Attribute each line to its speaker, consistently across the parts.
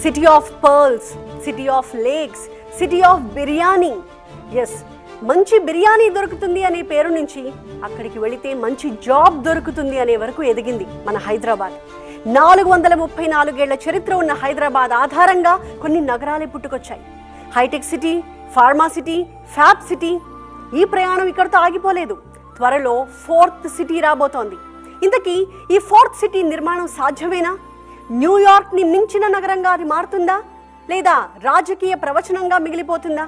Speaker 1: City of pearls, city of lakes, city of biryani. Yes, మంచి బిర్యానీ దొరుకుతుంది అనే పేరు నుంచి అక్కడికి వెళితే మంచి జాబ్ దొరుకుతుంది అనే వరకు ఎదిగింది మన హైదరాబాద్. 434 ఏళ్ల చరిత్ర ఉన్న హైదరాబాద్ ఆధారంగా కొన్ని నగరాలే పుట్టుకొచ్చాయి. Hi-tech city, pharma city, fab city. ఈ ప్రయాణం ఇక్కడితో ఆగిపోలేదు. త్వరలో 4th సిటీ రాబోతోంది. ఇంతకీ ఈ 4th సిటీ నిర్మాణం సాధ్యమేనా? న్యూయార్క్ని మించిన నగరంగా అది మారుతుందా, లేదా రాజకీయ ప్రవచనంగా మిగిలిపోతుందా?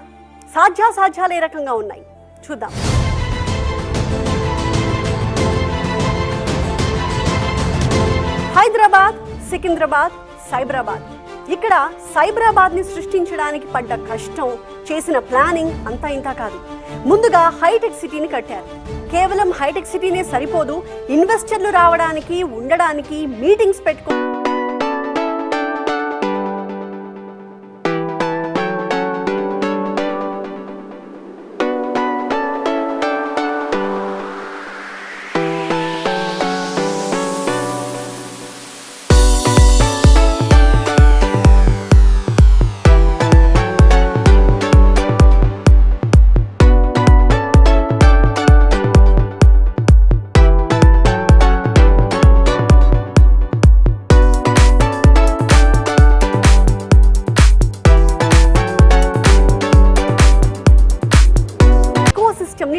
Speaker 1: సాధ్యాసాధ్యాలు ఏ రకంగా ఉన్నాయి చూద్దాం. హైదరాబాద్, సికింద్రాబాద్, సైబరాబాద్. ఇక్కడ సైబరాబాద్ ని సృష్టించడానికి పడ్డ కష్టం, చేసిన ప్లానింగ్ అంతా ఇంతా కాదు. ముందుగా హైటెక్ సిటీని కట్టారు. కేవలం హైటెక్ సిటీనే సరిపోదు, ఇన్వెస్టర్లు రావడానికి, ఉండడానికి, మీటింగ్స్ పెట్టుకో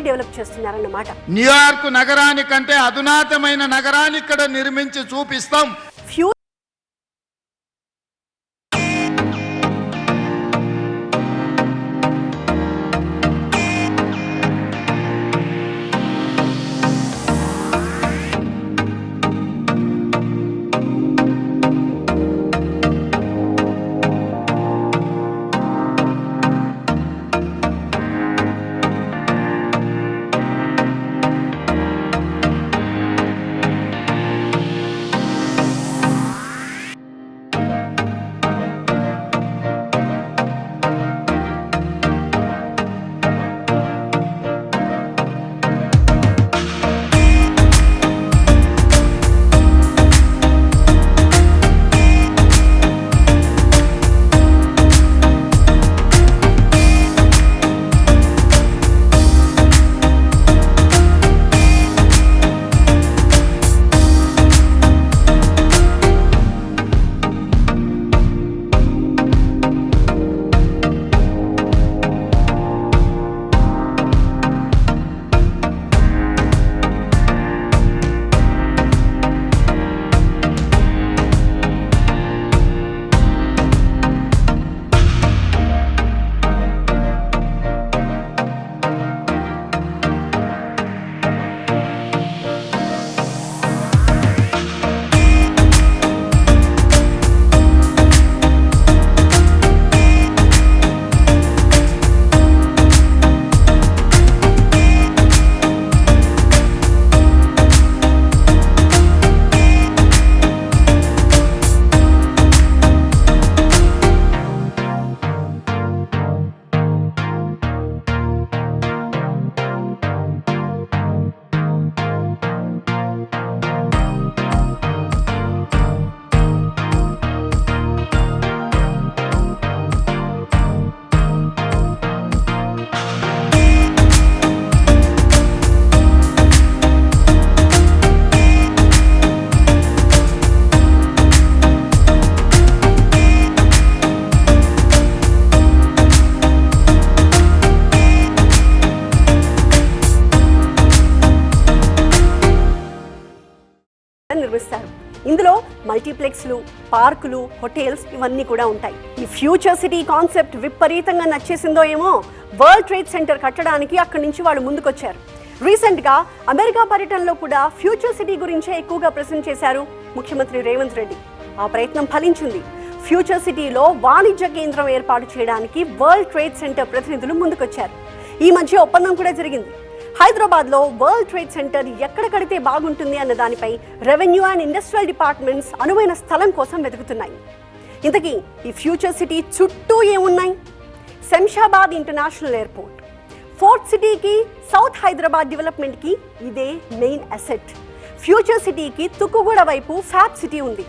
Speaker 1: డెవలప్ చేస్తున్నారన్నమాట.
Speaker 2: న్యూయార్క్ నగరానికంటే అధునాతమైన నగరాన్ని ఇక్కడ నిర్మించి చూపిస్తాం.
Speaker 1: నిర్మిస్తారు. ఇందులో మల్టీప్లెక్స్లు, పార్కులు, హోటల్స్ ఇవన్నీ కూడా ఉంటాయి. ఈ ఫ్యూచర్ సిటీ కాన్సెప్ట్ విపరీతంగా నచ్చేసిందో ఏమో వరల్డ్ ట్రేడ్ సెంటర్ కట్టడానికి అక్కడి నుంచి వాళ్ళు ముందుకొచ్చారు. రీసెంట్గా అమెరికా పర్యటనలో కూడా ఫ్యూచర్ సిటీ గురించే ఎక్కువగా ప్రెజెంట్ చేశారు ముఖ్యమంత్రి రేవంత్ రెడ్డి. ఆ ప్రయత్నం ఫలించింది. ఫ్యూచర్ సిటీలో వాణిజ్య కేంద్రం ఏర్పాటు చేయడానికి వరల్డ్ ట్రేడ్ సెంటర్ ప్రతినిధులు ముందుకొచ్చారు. ఈ మధ్య ఒప్పందం కూడా జరిగింది. హైదరాబాద్లో వరల్డ్ ట్రేడ్ సెంటర్ ఎక్కడ కడితే బాగుంటుంది అన్న దానిపై రెవెన్యూ అండ్ ఇండస్ట్రియల్ డిపార్ట్మెంట్స్ అనువైన స్థలం కోసం వెతుకుతున్నాయి. ఇంతకీ ఈ ఫ్యూచర్ సిటీ చుట్టూ ఏమున్నాయి? Shamshabad international airport. ఫోర్త్ సిటీకి, సౌత్ హైదరాబాద్ డెవలప్మెంట్కి ఇదే మెయిన్ అసెట్. ఫ్యూచర్ సిటీకి తుక్కుగూడ వైపు ఫ్యాబ్ సిటీ ఉంది.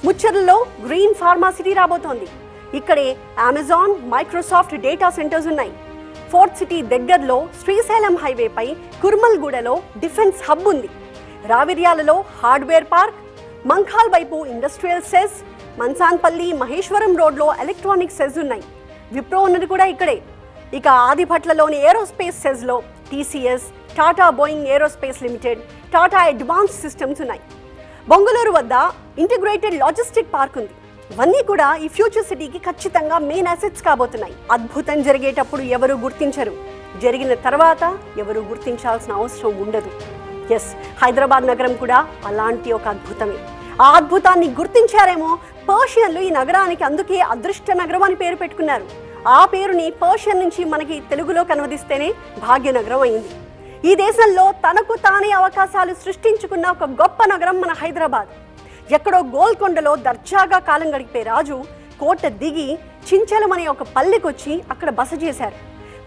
Speaker 1: ముచ్చర్లలో గ్రీన్ ఫార్మా సిటీ రాబోతోంది. ఇక్కడే అమెజాన్, మైక్రోసాఫ్ట్ డేటా సెంటర్స్ ఉన్నాయి. ఫోర్త్ సిటీ దగ్గరలో శ్రీశైలం హైవేపై కుర్మల్గూడలో డిఫెన్స్ హబ్ ఉంది. రావిర్యాలలో హార్డ్వేర్ పార్క్, మంఖాల్ వైపు ఇండస్ట్రియల్ సెజ్, మన్సాన్పల్లి, మహేశ్వరం రోడ్లో ఎలక్ట్రానిక్ సెజ్ ఉన్నాయి. విప్రో ఉన్నది కూడా ఇక్కడే. ఇక ఆదిభట్లలోని ఏరోస్పేస్ సెజ్లో TCS, Tata Boeing aerospace limited, Tata advance systems ఉన్నాయి. బొంగళూరు వద్ద ఇంటిగ్రేటెడ్ లాజిస్టిక్ పార్క్ ఉంది. ఇవన్నీ కూడా ఈ ఫ్యూచర్ సిటీకి ఖచ్చితంగా మెయిన్ అసెట్స్ కాబోతున్నాయి. అద్భుతం జరిగేటప్పుడు ఎవరు గుర్తించరు, జరిగిన తర్వాత ఎవరు గుర్తించాల్సిన అవసరం ఉండదు. ఎస్, హైదరాబాద్ నగరం కూడా అలాంటి ఒక అద్భుతమే. ఆ అద్భుతాన్ని గుర్తించారేమో పర్షియన్లు ఈ నగరానికి అందుకే అదృష్ట నగరం అని పేరు పెట్టుకున్నారు. ఆ పేరుని పర్షియన్ నుంచి మనకి తెలుగులోకి అనువదిస్తేనే భాగ్యనగరం అయింది. ఈ దేశంలో తనకు తానే అవకాశాలు సృష్టించుకున్న ఒక గొప్ప నగరం మన హైదరాబాద్. ఎక్కడో గోల్కొండలో దర్జాగా కాలం గడిపే రాజు కోట దిగి చించలం అనే ఒక పల్లెకొచ్చి అక్కడ బస చేశారు.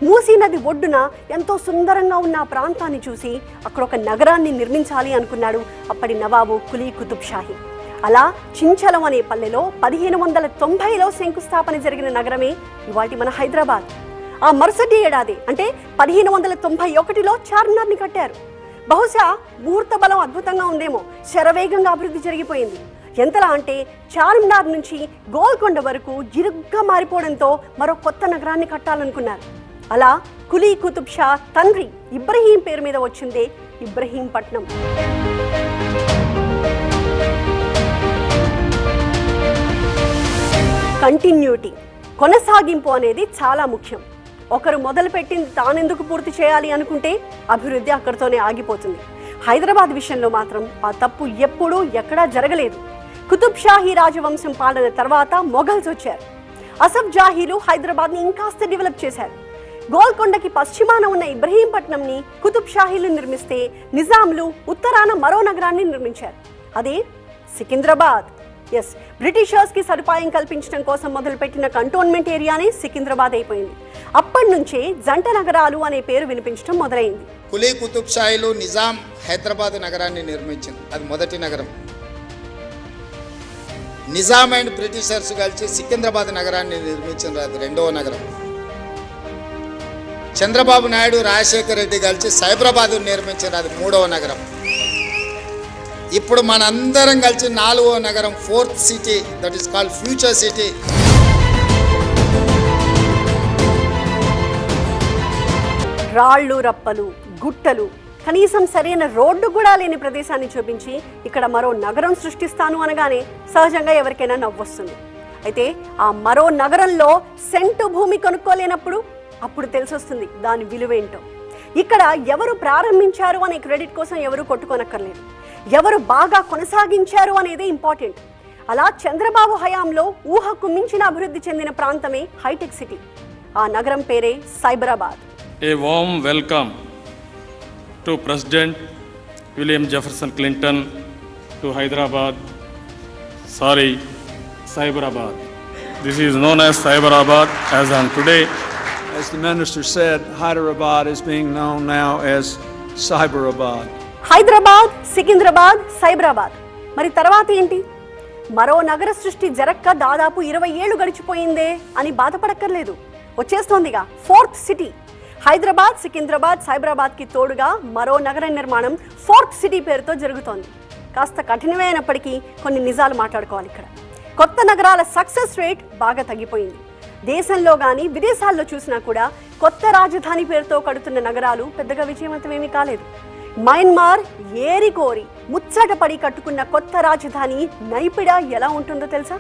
Speaker 1: మూసీ నది ఒడ్డున ఎంతో సుందరంగా ఉన్న ఆ ప్రాంతాన్ని చూసి అక్కడ ఒక నగరాన్ని నిర్మించాలి అనుకున్నాడు అప్పటి నవాబు కులీ కుతుబ్ షాహీ. అలా చించలం అనే పల్లెలో 1590లో శంకుస్థాపన జరిగిన నగరమే ఇవాటి మన హైదరాబాద్. ఆ మరుసటి ఏడాది అంటే 1591లో చార్మినార్ని కట్టారు. బహుశా ముహూర్త బలం అద్భుతంగా ఉందేమో, శరవేగంగా అభివృద్ధి జరిగిపోయింది. ఎంతలా అంటే చార్మినార్ నుంచి గోల్కొండ వరకు ఇరుగ్గా మారిపోవడంతో మరో కొత్త నగరాన్ని కట్టాలనుకున్నారు. అలా కులీ కుతుబ్ షా తండ్రి ఇబ్రహీం పేరు మీద వచ్చిందే ఇబ్రహీంపట్నం. కంటిన్యూటీ, కొనసాగింపు అనేది చాలా ముఖ్యం. ఒకరు మొదలుపెట్టింది తానెందుకు పూర్తి చేయాలి అనుకుంటే అభివృద్ధి అక్కడితోనే ఆగిపోతుంది. హైదరాబాద్ విషయంలో మాత్రం ఆ తప్పు ఎప్పుడూ ఎక్కడా జరగలేదు. కుతుబ్ షాహీ రాజవంశం పాలన తర్వాత మొఘల్స్ వచ్చారు. అసఫ్ జాహీలు హైదరాబాద్ని ఇంకాస్త డెవలప్ చేశారు. గోల్కొండకి పశ్చిమాన ఉన్న ఇబ్రహీంపట్నంని కుతుబ్ షాహీలు నిర్మిస్తే నిజాంలు ఉత్తరాన మరో నగరాన్ని నిర్మించారు. అదే సికింద్రాబాద్. ఎస్, బ్రిటిషర్స్కి సదుపాయం కల్పించడం కోసం మొదలుపెట్టిన కంటోన్మెంట్ ఏరియానే సికింద్రాబాద్ అయిపోయింది. అప్పటి నుంచే జంట నగరాలు అనే పేరు వినిపించడం మొదలైంది.
Speaker 2: కులీ కుతుబ్ షాహీలు నిజాం హైదరాబాద్ నగరాన్ని నిర్మించింది. అది మొదటి నగరం. నిజాం అండ్ బ్రిటిషర్స్ కలిసి సికింద్రాబాద్ నగరాన్ని నిర్మించింది. అది రెండవ నగరం. చంద్రబాబు నాయుడు, రాజశేఖర్ రెడ్డి కలిసి సైబరాబాద్ నిర్మించారు. అది మూడవ నగరం. ఇప్పుడు మనందరం కలిసి నాలుగవ నగరం, fourth city, that is called future city.
Speaker 1: రాళ్ళు, రప్పలు, గుట్టలు, కనీసం సరైన రోడ్డు కూడా లేని ప్రదేశాన్ని చూపించి ఇక్కడ మరో నగరం సృష్టిస్తాను అనగానే సహజంగా ఎవరికైనా నవ్వొస్తుంది. అయితే ఆ మరో నగరంలో సెంటు భూమి కొనుక్కోలేనప్పుడు అప్పుడు తెలిసొస్తుంది దాని విలువేంటో. ఇక్కడ ఎవరు ప్రారంభించారు అనే క్రెడిట్ కోసం ఎవరు కొట్టుకోనక్కర్లేదు, ఎవరు బాగా కొనసాగించారు అనేది ఇంపార్టెంట్. అలా చంద్రబాబు హయాంలో ఊహకు మించిన అభివృద్ధి చెందిన ప్రాంతమే హైటెక్ సిటీ. ఆ నగరం పేరే Cyberabad.
Speaker 3: A warm welcome to President William Jefferson Clinton to Hyderabad, Cyberabad. This is known as Cyberabad as on today.
Speaker 4: As the minister said, Hyderabad is being known now as Cyberabad.
Speaker 1: Hyderabad, Secunderabad, Cyberabad. మరి తర్వాత ఏంటి? మరో నగర సృష్టి జరక్క దాదాపు 20 ఏళ్లు గడిచిపోయిందే అని బాధపడక్కర్లేదు. వచ్చేస్తోందిగా ఫోర్త్ సిటీ. హైదరాబాద్, సికింద్రాబాద్, సైబరాబాద్కి తోడుగా మరో నగర నిర్మాణం ఫోర్త్ సిటీ పేరుతో జరుగుతోంది. కాస్త కఠినమే అయినప్పటికీ కొన్ని నిజాలు మాట్లాడుకోవాలి ఇక్కడ. కొత్త నగరాల సక్సెస్ రేట్ బాగా తగ్గిపోయింది. దేశంలో కానీ విదేశాల్లో చూసినా కూడా కొత్త రాజధాని పేరుతో కడుతున్న నగరాలు పెద్దగా విజయవంతమేమీ కాలేదు. మయన్మార్ ఏరికోరి ముచ్చటపడి కట్టుకున్న కొత్త రాజధాని నైపిడా ఎలా ఉంటుందో తెలుసా?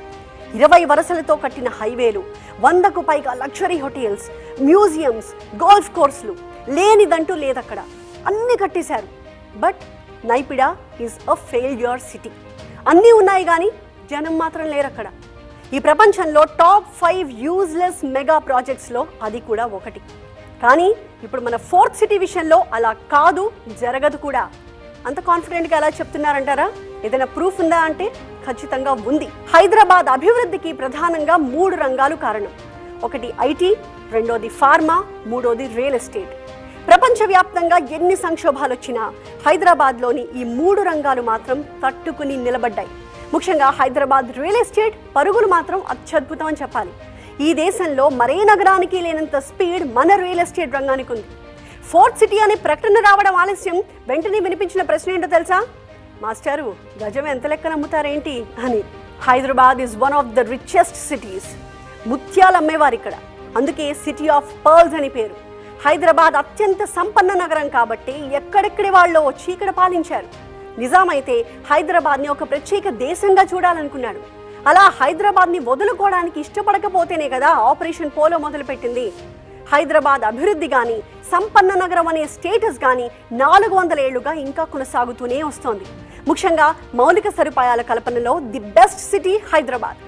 Speaker 1: 20 వరుసలతో కట్టిన హైవేలు, 100కు పైగా లగ్జరీ హోటల్స్, మ్యూజియంస్, గోల్ఫ్ కోర్సులు, లేనిదంటూ లేదక్కడ. అన్నీ కట్టేశారు. But Naypyidaw is a failure city. అన్నీ ఉన్నాయి కానీ జనం మాత్రం లేరక్కడ. ఈ ప్రపంచంలో టాప్ 5 యూజ్లెస్ మెగా ప్రాజెక్ట్స్లో అది కూడా ఒకటి. కానీ ఇప్పుడు మన ఫోర్త్ సిటీ విషయంలో అలా కాదు, జరగదు కూడా. అంత కాన్ఫిడెంట్గా ఎలా చెప్తున్నారంటారా? ఏదైనా ప్రూఫ్ ఉందా అంటే ఖచ్చితంగా ఉంది. హైదరాబాద్ అభివృద్ధికి ప్రధానంగా 3 రంగాలు కారణం. ఒకటి ఐటీ, రెండోది ఫార్మా, మూడోది రియల్ ఎస్టేట్. ప్రపంచవ్యాప్తంగా ఎన్ని సంక్షోభాలు వచ్చినా హైదరాబాద్లోని ఈ 3 రంగాలు మాత్రం తట్టుకుని నిలబడ్డాయి. ముఖ్యంగా హైదరాబాద్ రియల్ ఎస్టేట్ పరుగులు మాత్రం అత్యద్భుతం అని చెప్పాలి. ఈ దేశంలో మరే నగరానికి లేనంత స్పీడ్ మన రియల్ ఎస్టేట్ రంగానికి ఉంది. ఫోర్త్ సిటీ అనే ప్రకటన రావడం ఆలస్యం. వెంటనే వినిపించిన ప్రశ్న ఏంటో తెలుసా? మాస్టారు, గజం ఎంత లెక్కన అమ్ముతారేంటి అని. Hyderabad is one of the richest cities. ముత్యాలు అమ్మేవారు ఇక్కడ, అందుకే సిటీ ఆఫ్ పర్ల్స్ అని పేరు. హైదరాబాద్ అత్యంత సంపన్న నగరం కాబట్టి ఎక్కడెక్కడి వాళ్ళు వచ్చి ఇక్కడ పాలించారు. నిజాం అయితే హైదరాబాద్ని ఒక ప్రత్యేక దేశంగా చూడాలనుకున్నాడు. అలా హైదరాబాద్ని వదులుకోవడానికి ఇష్టపడకపోతేనే కదా ఆపరేషన్ పోలో మొదలుపెట్టింది. హైదరాబాద్ అభివృద్ధి కానీ, సంపన్న నగరం అనే స్టేటస్ కానీ 400 ఏళ్లుగా ఇంకా కొనసాగుతూనే వస్తోంది. ముఖ్యంగా మౌలిక సదుపాయాల కల్పనలో the best city Hyderabad.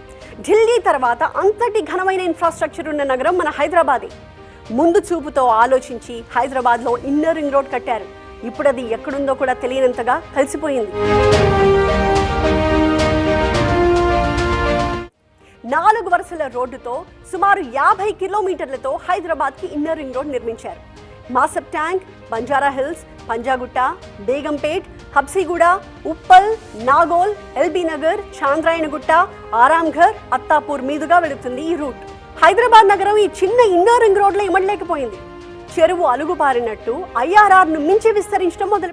Speaker 1: Delhi తర్వాత అంతటి ఘనమైన ఇన్ఫ్రాస్ట్రక్చర్ ఉన్న నగరం మన హైదరాబాదే. ముందు చూపుతో ఆలోచించి హైదరాబాద్లో ఇన్నర్ రింగ్ రోడ్ కట్టారు. ఇప్పుడు అది ఎక్కడుందో కూడా తెలియనంతగా కలిసిపోయింది. 4 వరుసల రోడ్డుతో సుమారు 50 కిలోమీటర్లతో హైదరాబాద్కి ఇన్నర్ రింగ్ రోడ్ నిర్మించారు. Masab tank, Banjara hills, Panjagutta, Begumpet, Habsiguda, Uppal, Nagole, LB Nagar, Chandrayangutta, Aramghar, Attapur మీదుగా వెళుతుంది ఈ రూట్. హైదరాబాద్ నగరం ఈ చిన్న ఇన్నర్ రింగ్ రోడ్లో ఇమడలేకపోయింది. చెరువు అలుగుపారినట్టు IRRను మించి విస్తరించడం మొదలు